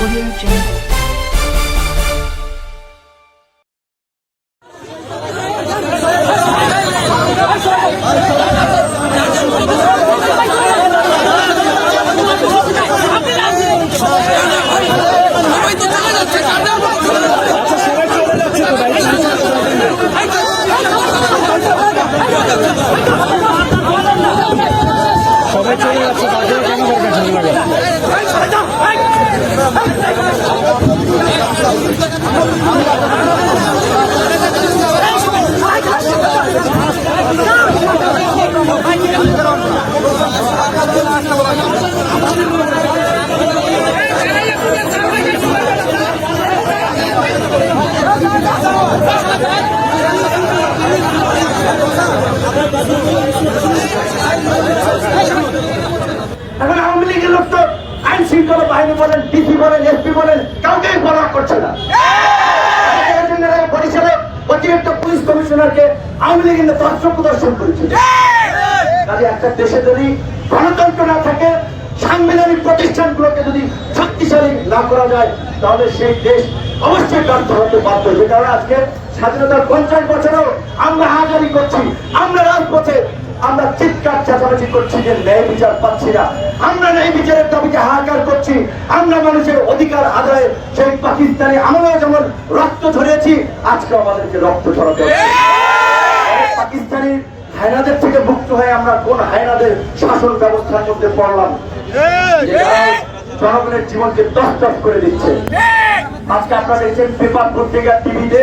Audio Jungle. সবাই চলে যাচ্ছে, তাদের কেন দরকার এখন আওয়ামী লীগের লোক তো আইন শৃঙ্খলা বাহিনী বলেন, ডিসি বলেন, এসপি বলেন, কাউকেই ফলো করছে না। বরিশালে অতিরিক্ত পুলিশ কমিশনারকে আওয়ামী লীগ দর্শক প্রদর্শন করেছে। কাজে একটা দেশে যদি গণতন্ত্র না থাকে, সাংবিধানিক প্রতিষ্ঠানগুলোকে যদি শক্তিশালী না করা যায়, তাহলে সেই দেশ অবশ্যই ব্যর্থ হতে বাধ্য। যে কারণে আজকে স্বাধীনতার 50 বছরেও আমরা হাজারি করছি, আমরা রাজপথে আমরা চিৎকার চেঁচামেচি করছি যে ন্যায় বিচার পাচ্ছি না। আমরা ন্যায় বিচারের দাবিতে হাহাকার করছি। আমরা মানুষের অধিকার আদায়ে সেই পাকিস্তানি আমলেও যেমন রক্ত ঝরিয়েছি, আজকে আমাদেরকে রক্ত ঝরাতে হবে। পাকিস্তানি হায়নাদের থেকে মুক্ত হয়ে আমরা কোন হায়নাদের শাসন ব্যবস্থার মধ্যে পড়লাম, জনগণের জীবনকে তছনছ করে দিচ্ছে। আজকে আপনারা দেখছেন পেপার, পত্রিকা, টিভিতে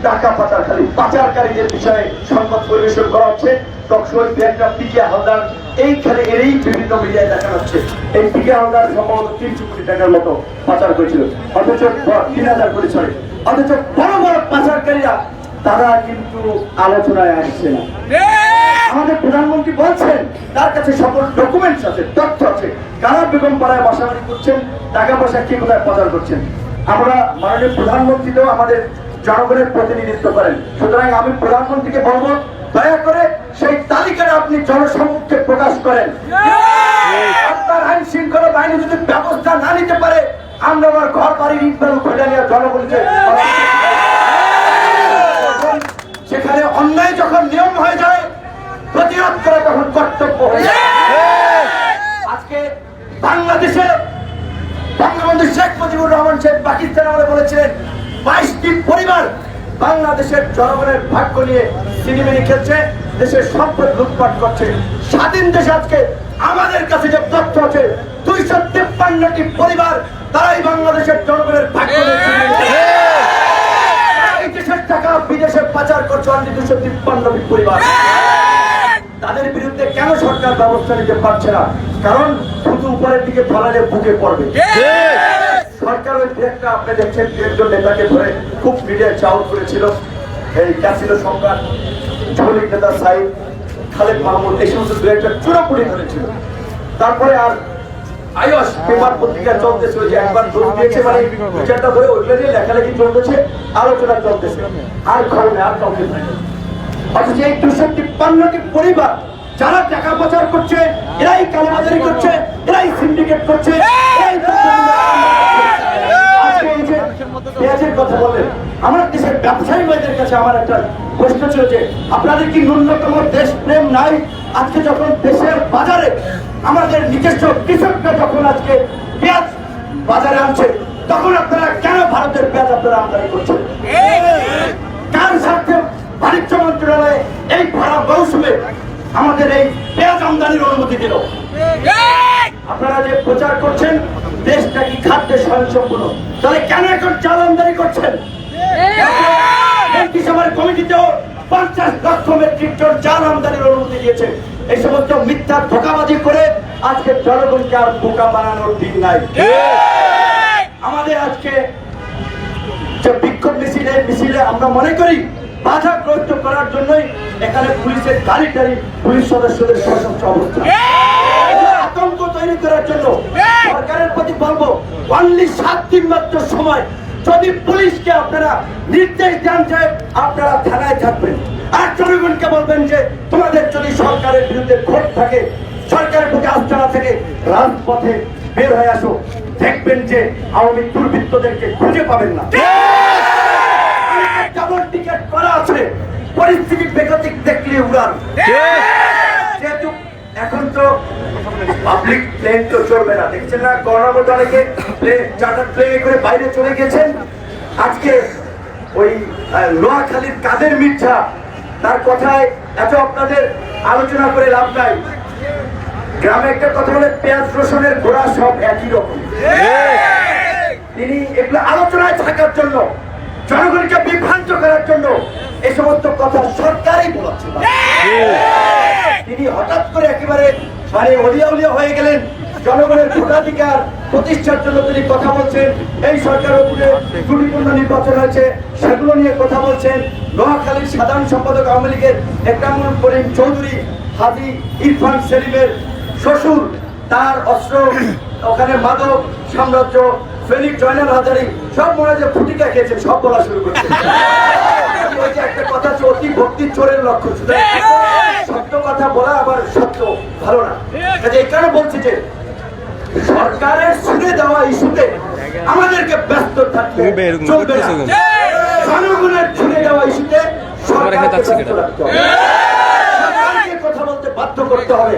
টাকা পাচার, খালি পাচারকারীদের বিষয়ে সংবাদ পরিবেশন করা হচ্ছে। পিকে হালদার এইখানে এরই বিভিন্ন মিডিয়ায় দেখা যাচ্ছে। এই পিকে হালদার সম্ভবত 300 কোটি টাকার মতো পাচার করেছিল, অথচ 3000 কোটি, অথচ বড় বড় পাচারকারীরা তারা কিন্তু আলোচনায় আসছে না। আমাদের প্রধানমন্ত্রী বলছেন তার কাছে সকল ডকুমেন্টস আছে, তথ্য আছে, কারা বেগম পাড়ায় বাসাবাড়ি করছেন, টাকা পয়সা কি কোথায় পাচার করছেন। আমরা মাননীয় প্রধানমন্ত্রী তো আমাদের জনগণের প্রতিনিধিত্ব করেন। সুতরাং আমি প্রধানমন্ত্রীকে বলবো, দয়া করে সেই তালিকাটা আপনি জনসম্মুখে প্রকাশ করেন। আপনার আইন শৃঙ্খলা বাহিনী যদি ব্যবস্থা না নিতে পারে, আমরা আমার ঘর বাড়ির ইটবালু খুলে নিয়ে জনগণকে, সেখানে অন্যায় যখন নিয়ম হয়ে যায়, প্রতিরোধ করা তখন কর্তব্য হয়ে যায়। আজকে বাংলাদেশে বঙ্গবন্ধু শেখ মুজিবুর রহমান সাহেব পাকিস্তান আমলে বলেছিলেন 22টি পরিবার বাংলাদেশের জনগণের ভাগ্য নিয়ে সিনেমিনি খেলছে, দেশের সম্পদ লুটপাট করছে। স্বাধীন দেশে আজকে আমাদের কাছে যে তথ্য আছে, 253টি পরিবার তারাই বাংলাদেশের জনগণের ভাগ্য নিয়ে এই দেশের টাকা বিদেশে পাচার করছে। 253টি পরিবার, তাদের বিরুদ্ধে কেন সরকার ব্যবস্থা নিতে পারছে না? কারণ শুধু উপরের দিকে ফলালে বুকে পড়বে। সরকার ওই একটা, আপনি দেখছেন একজন নেতাকে ধরে খুব মিডিয়ায় চাউল করেছিল, এই ক্যাসিনো সম্রাট, যুবলীগ নেতা সাইদ, খালেদ মাহমুদ, এই সমস্ত দু একটা চূড়াপুরি ধরেছিল। তারপরে আর আয়স পেপার পত্রিকা চলতেছিল যে একবার দোষ দিয়েছে, মানে বিচারটা ধরে ওইগুলো নিয়ে লেখালেখি চলতেছে, আলোচনা চলতেছে, আর কারণে আর কাউকে থাকে। অথচ এই 253টি পরিবার যারা টাকা পাচার করছে, এরাই কালোবাজারি করছে, এরাই সিন্ডিকেট করছে, এরাই পেঁয়াজের কথা বললেন। আমার দেশের ব্যবসায়ী ভাইদের কাছে আমার একটা প্রশ্ন ছিল যে আপনাদের কি ন্যূনতম দেশ প্রেম নাই? আজকে যখন দেশের বাজারে আমাদের নিজস্ব কৃষকরা যখন আজকে পেঁয়াজ বাজারে আনছে, তখন আপনারা কেন ভারতের পেঁয়াজ আপনারা আমদানি করছেন? কার স্বার্থে বাণিজ্য মন্ত্রণালয়ে এই ভাড়া মৌসুমে আমাদের এই পেঁয়াজ আমদানির অনুমতি দিল? আপনারা যে প্রচার করছেন দেশটা কি খাদ্যে স্বয়ংসম্পূর্ণ, তাহলে কেন এখন চাল আমদানি করছেন? মন্ত্রিসভার কমিটিতেও 50 লক্ষ মেট্রিক টন চাল আমদানির অনুমতি দিয়েছে। এই সমস্ত মিথ্যা ধোঁকাবাজি করে আজকে জনগণকে আর বোকা বানানোর দিন নাই। আমাদের আজকে যে বিক্ষোভ মিছিলে আমরা মনে করি বাধাগ্রস্ত করার জন্যই এখানে পুলিশের গাড়ি টাড়ি, পুলিশ সদস্যদের সশস্ত্র অবস্থা, আতঙ্ক তৈরি করার জন্য সরকারের প্রতি বলবো, অনলি 7 দিন মাত্র সময়, যদি পুলিশকে আপনারা নির্দেশ দেন যে আপনারা থানায় থাকবেন, আর জনগণকে বলবেন যে তোমাদের যদি সরকারের বিরুদ্ধে ক্ষোভ থাকে, সরকারের প্রতি আস্থা না থাকে, রাজপথে বের হয়ে আসো। দেখবেন যে আওয়ামী দুর্বৃত্তদেরকে খুঁজে পাবেন না। ডাবল টিকেট করা আছে, পরিস্থিতি বেগতিক দেখলে উড়ান। যেহেতু এখন তো পাবলিক প্লেন তো চলবে না, দেখছেন না করোনার মধ্যে অনেকে চার্টার প্লেনে করে বাইরে চলে গেছেন। আজকে ওই নোয়াখালীর কাদের মির্জা, তার কথায় এত আপনাদের আলোচনা করে লাভ নাই। গ্রামে একটা কথা বলে, পেঁয়াজ রসুনের গোড়া সব একই রকম। তিনি এগুলো আলোচনায় থাকার জন্য, জনগণকে বিভ্রান্ত করার জন্য এই সমস্ত কথা সরকারই বলাচ্ছে। তিনি হঠাৎ করে একেবারে অলিয়া উলিয়া হয়ে গেলেন। জনগণের ভোটাধিকার প্রতিষ্ঠার জন্য তিনি কথা বলছেন। এই সরকারের উপরে ত্রুটিপূর্ণ নির্বাচন হয়েছে, সেগুলো নিয়ে কথা বলছেন। নোয়াখালীর সাধারণ সম্পাদক আওয়ামী লীগের একরামুল করিম চৌধুরী, হাজি ইরফান সেলিমের শ্বশুর, তার অস্ত্র, ওখানে মাদক সাম্রাজ্য, ফেনী জয়নাল হাজারি সব মনে হয় যে ফুটিকা খেয়েছেন, সব বলা শুরু করছে। ওই যে একটা কথা আছে, অতি ভক্তি চোরের লক্ষ্য। সত্য কথা বলা আবার সত্য ভালো না। এই কারণে বলছি যে সরকারের ছুড়ে দেওয়া ইস্যুতে আমাদেরকে ব্যস্ত থাকতে চলবে না। জনগণের ছুড়ে দেওয়া ইস্যুতে সরকারকে ব্যস্ত রাখতে হবে, সরকারকে কথা বলতে বাধ্য করতে হবে।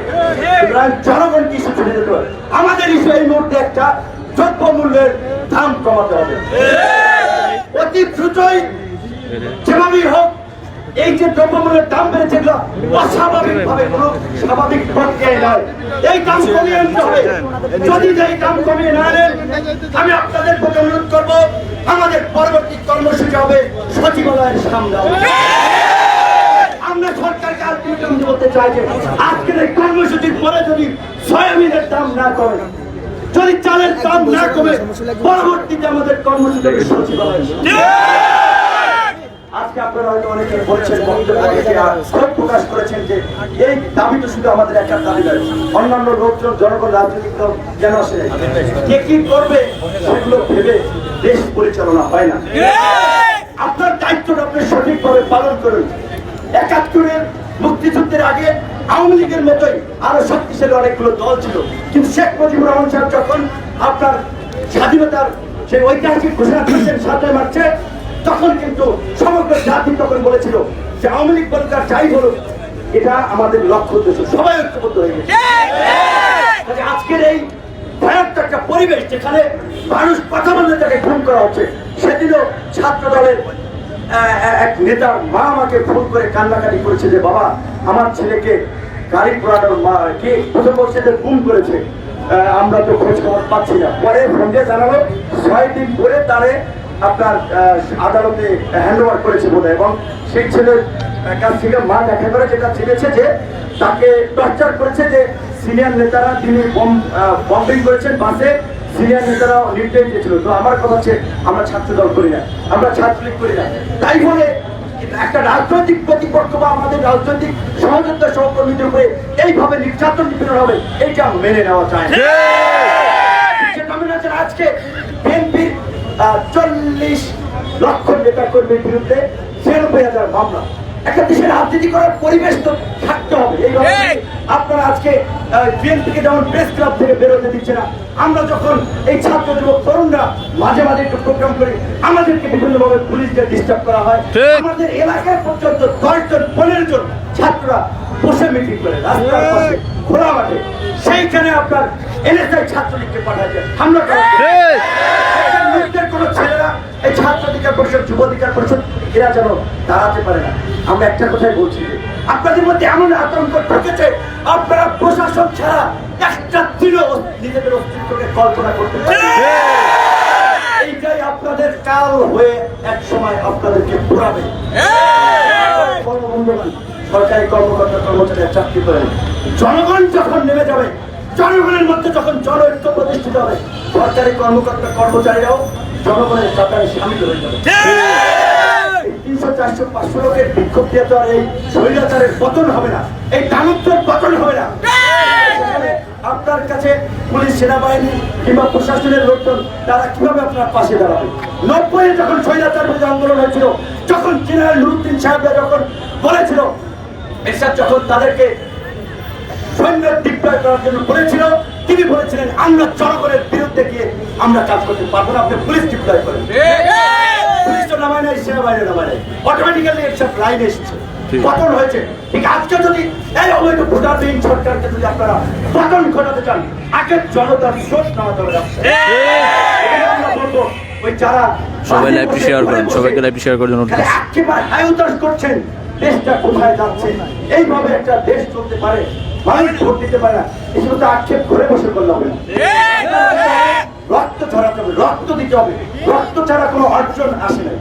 জনগণকে ইস্যু ছুড়ে দিতে হবে। আমাদের ইস্যু এই মুহূর্তে একটা দ্রব্যমূল্যের দাম কমাতে হবে অতি দ্রুতই, যেভাবেই হোক। এই যে দ্রব্যমূল্যের দাম বেড়েছে, এগুলো অস্বাভাবিক ভাবে কোনো স্বাভাবিক প্রক্রিয়ায় নয়। এই দাম কমিয়ে আনতে হবে। যদি এই দাম কমিয়ে না আনেন, আমি আপনাদের প্রতি অনুরোধ করবো, আমাদের পরবর্তী কর্মসূচি হবে সচিবালয়ের সামনে। আমরা সরকারকে আলটিমেটাম বলতে চাই যে আজকের এই কর্মসূচির পরে যদি সয়াবিনের দাম না কমে, যদি চালের দাম না কমে, পরবর্তীতে আমাদের কর্মসূচি সচিবালয়। আজকে আপনারা হয়তো অনেকে বলছেন, ক্ষোভ প্রকাশ করেছেন যে এই দাবি তো শুধু আমাদের একটা দাবি নয়, অন্যান্য লোকজন, জনগণ, রাজনৈতিক দল কেন আসে, কে কি করবে সেগুলো ভেবে দেশ পরিচালনা হয় না। আপনার দায়িত্বটা আপনি সঠিকভাবে পালন করুন। ৭১-এর মুক্তিযুদ্ধের আগে আওয়ামী লীগের মতোই আরো শক্তিশালী অনেকগুলো দল ছিল, কিন্তু শেখ মুজিবুর রহমান সাহেব যখন আপনার স্বাধীনতার সেই ঐতিহাসিক ঘোষণা করেছেন ৭ই মার্চে, তখন কিন্তু সমগ্র জাতি তখন বলেছিল যে আওয়ামী লীগ বলুক আর যাই বলুক, এটা আমাদের লক্ষ্য উদ্দেশ্য, সবাই ঐক্যবদ্ধ হয়ে গেছে। আজকের এই ভয়ানক একটা পরিবেশ, যেখানে মানুষ কথা বলতে তাকে খুন করা হচ্ছে, সেদিনও ছাত্র দলের এক নেতার মা আমাকে ফোন করে কান্নাকাটি করেছে যে বাবা, আমার ছেলেকে গাড়ি পোড়ানোর মা কে প্রথম বলছে যে গুম করেছে, আমরা তো খোঁজ খবর পাচ্ছি না। পরে ফোন দিয়ে জানালো ৬ দিন পরে তারে আপনার আদালতে হ্যান্ড ওভার করেছে বোধহয়, এবং সেই ছেলের কাছ থেকে মা দেখা করে যেটা জেনেছে যে তাকে টর্চার করেছে, যে সিনিয়র নেতারা তিনি বম্বিং করেছেন বাসে, সিনিয়র নেতারা নির্দেশ দিয়েছিল। তো আমার কথা হচ্ছে, আমরা ছাত্র দল করি না, আমরা ছাত্রলীগ করি না, তাই বলে একটা রাজনৈতিক প্রতিপক্ষ বা আমাদের রাজনৈতিক সহযোগিতা সহকর্মীদের উপরে এইভাবে নির্যাতন নিপীড়ন হবে, এইটা মেনে নেওয়া যায় না। আজকে বিএনপির ৪০ লক্ষ নেতা কর্মীর বিরুদ্ধে ৯৬,০০০ মামলা। একটা দেশের রাজনীতি করার পরিবেশ তো থাকতে হবে। এইভাবে আপনারা আজকে বিএনপিকে যেমন প্রেস ক্লাব থেকে বেরোতে দিচ্ছে না, আমরা যখন এই ছাত্র যুবক তরুণরা মাঝে মাঝে একটু প্রোগ্রাম করি, আমাদেরকে বিভিন্নভাবে পুলিশকে ডিস্টার্ব করা হয়। আমাদের এলাকায় পর্যন্ত ১০ জন ১৫ জন ছাত্ররা বসে মিটিং করে রাস্তার পাশে খোলা মাঠে, সেইখানে আপনার এনএসআই ছাত্রলীগকে পাঠাচ্ছে হামলা করা। কোন ছেলেরা এই ছাত্র অধিকার পরিষদ, যুব অধিকার পরিষদ, এরা যেন দাঁড়াতে পারে না। আমরা একটা কথাই বলছি, আপনাদের মধ্যে এমন আতঙ্ক ঢুকেছে, আপনারা প্রশাসন ছাড়া একটা দিনও নিজেদের অস্তিত্বকে কল্পনা করতে পারেন। এইটাই আপনাদের কাল হয়ে এক সময় আপনাদেরকে ঘুরাবে। সরকারি কর্মকর্তা কর্মচারীরা চাকরি করেন, জনগণ যখন নেমে যাবে, জনগণের মধ্যে যখন জন ঐক্য প্রতিষ্ঠিত হবে, সরকারি কর্মকর্তা কর্মচারীরাও জনগণের কাতারে সামিল হয়ে যাবে। ৩০০, ৪০০, ৫০০ লোকের বিক্ষোভ দিয়ে তো আর এই স্বৈরাচারের পতন হবে না, এই দানবদের পতন হবে না। আপনার কাছে পুলিশ, সেনাবাহিনী কিংবা প্রশাসনের লোকজন, তারা কিভাবে আপনার পাশে দাঁড়াবে? ৯০-এ যখন স্বৈরাচার বিরোধী আন্দোলন হয়েছিল, যখন জেনারেল নুরুদ্দিন সাহেবরা যখন বলেছিল, এরশাদ যখন তাদেরকে সৈন্য ডিপ্লয় করার জন্য বলেছিল, তিনি বলেছিলেন আমরা জনগণের বিরুদ্ধে বিরুদ্ধে গিয়ে আমরা কাজ করতে পারবো না। আপনি পুলিশ ডিপ্লয় করেন, পুলিশ তো নামায় নাই, সেনাবাহিনী নামায় নাই, অটোমেটিক্যালি একটা লাইন এসেছে, পতন হয়েছে। ঠিক আজকে যদি এই অবৈধ ভোটারবিহীন সরকারকে যদি আপনারা পতন ঘটাতে চান, আগের জনতার স্রোত নামাতে হবে। আমরা বলবো ওই যারা সবাই লাইভটি শেয়ার করেন, সবাইকে লাইভটি শেয়ার করার জন্য অনুরোধ করছি। একেবারে হায়ুতাস করছেন, দেশটা কোথায় যাচ্ছে, এইভাবে একটা দেশ চলতে পারে, মানুষ ভোট দিতে পারে না, এই সমস্ত আক্ষেপ ঘরে বসে করলে হবে না। রক্ত ঝরাতে হবে, রক্ত দিতে হবে, রক্ত ছাড়া কোনো অর্জন আসে না।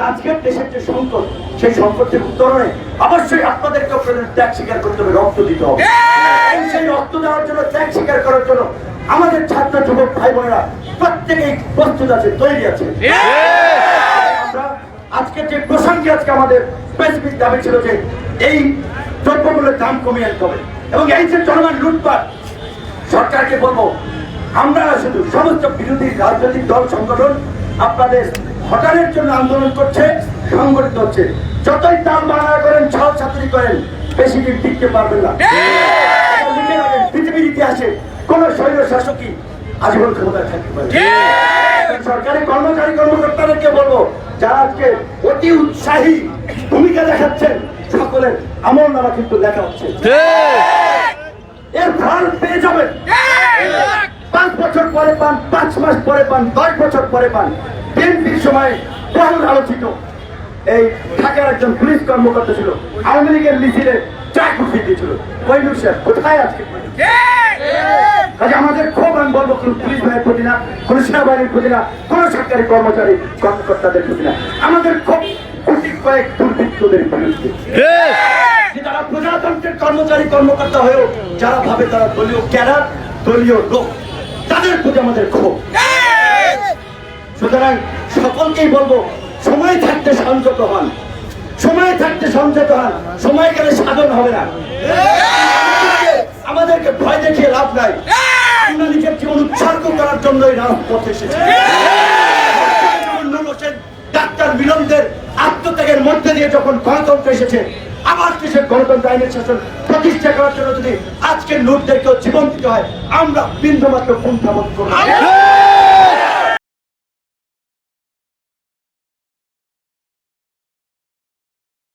আজকের দেশের যে সংকট, সেই সংকটের উত্তরণে অবশ্যই আপনাদেরকে আপনাদের ত্যাগ স্বীকার করতে হবে, রক্ত দিতে হবে। সেই রক্ত দেওয়ার জন্য, ত্যাগ স্বীকার করার জন্য আমাদের ছাত্র যুবক ভাই বোনেরা প্রত্যেকেই প্রস্তুত আছে, তৈরি আছে। আমরা আজকে যে প্রসঙ্গে আজকে আমাদের স্পেসিফিক দাবি ছিল যে এই দ্রব্যমূল্যের দাম কমিয়ে আনতে হবে, এবং এই যে জনগণ লুটপাট, সরকারকে বলবো আমরা শুধু সমস্ত বিরোধী রাজনৈতিক দল সংগঠন আপনাদের হটানোর জন্য আন্দোলন করছে, সংগঠিত হচ্ছে। যতই দাম বাড়া করেন, ছাল ছাত্রী করেন, বেশি দিন টিকতে পারবেন না। পৃথিবীর ইতিহাসে কোন স্বৈর শাসকই আজীবন ক্ষমতায় থাকতে পারে। সরকারি কর্মচারী কর্মকর্তাদেরকে বলবো, যারা আজকে অতি উৎসাহী ভূমিকা দেখাচ্ছেন, সকলের আমল নামা কিন্তু লেখা হচ্ছে, এর ফল পেয়ে যাবেন। 5 বছর পরে পান, 5 মাস পরে পান, 10 বছর পরে পান। বিএনপির সময় বহুল আলোচিত এই ঢাকার একজন পুলিশ কর্মকর্তা ছিল, আওয়ামী লীগের মিছিলে চাক উঠিয়ে দিয়েছিল। কইনুর সাহেব কোথায় আজকে? কাজে আমাদের ক্ষোভ আমি বলবো কোন পুলিশ ভাইয়ের প্রতি না, কোন সেনাবাহিনীর প্রতি না, কোন সরকারি কর্মচারী কর্মকর্তাদের প্রতি না, আমাদের ক্ষোভ কোটি কয়েক দুর্বৃত্তদের বিরুদ্ধে, যারা প্রজাতন্ত্রের কর্মচারী কর্মকর্তা হয়েও যারা ভাবে তারা দলীয় ক্যাডার, দলীয় লোক, তাদের প্রতি আমাদের ক্ষোভ। সুতরাং সকলকেই বলবো, সময় থাকতে সংযত হন, সময় থাকতে সংযত হন, সময় গেলে সাধন হবে না। আমাদেরকে ভয় দেখিয়ে লাভ নাই, আমরা নিজের জীবন উৎসর্গ করার জন্যই রাজপথে এসেছি। ডাক্তার মিলনদের আত্মত্যাগের মধ্যে দিয়ে যখন গণতন্ত্র এসেছে, আবার দেশের গণতন্ত্র আইনের শাসন প্রতিষ্ঠা করার জন্য যদি আজকের লোকদেরকেও জীবন দিতে হয়, আমরা বিন্দুমাত্র কুণ্ঠাবোধ করব না।